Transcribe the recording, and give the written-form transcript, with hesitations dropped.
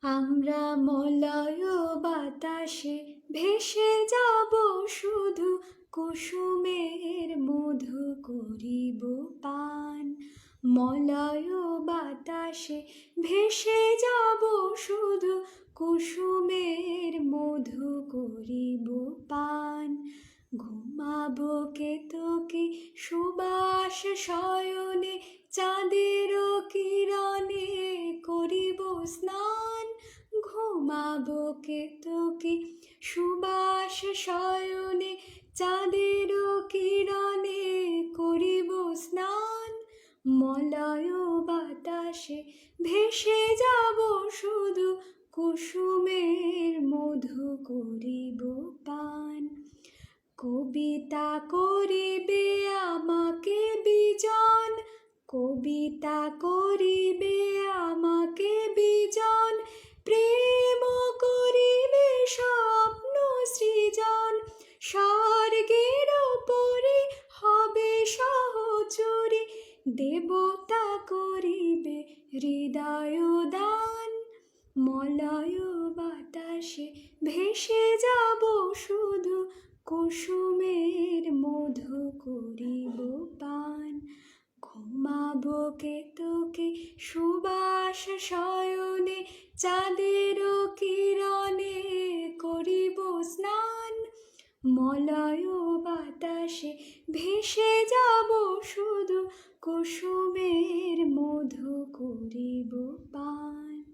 আমরা মলয় বাতাসে ভেসে যাব শুধু, কুসুমের মধু করিব পান। মলয় বাতাসে ভেসে যাব শুধু, কুসুমের মধু করিব পান। ঘুমাবো কেতকী সুবাস শয়নে, চাঁদের কিরণে করিব স্নান। ঘুমাবো কেতকী সুবাস শয়নে, চাঁদের কিরণে করিব স্নান। মলয় বাতাসে ভেসে যাব শুধু, কুসুমের মধু করিব পান। কবিতা করিবে আমাকে বিজন, কবিতা করিবে আমাকে বিজন, প্রেম করিবে স্বপ্ন সৃজন। স্বর্গের ওপরে হবে সহচরী, দেবতা করিবে হৃদয় দান। মলয় বাতাসে ভেসে যাব শুধু, কুসুমের মধু করিব পান। ঘুমাবো কেতকী সুবাস শয়নে, চাঁদের কিরণে করিব স্নান। মলয় বাতাসে ভেসে যাব শুধু, কুসুমের মধু করিব পান।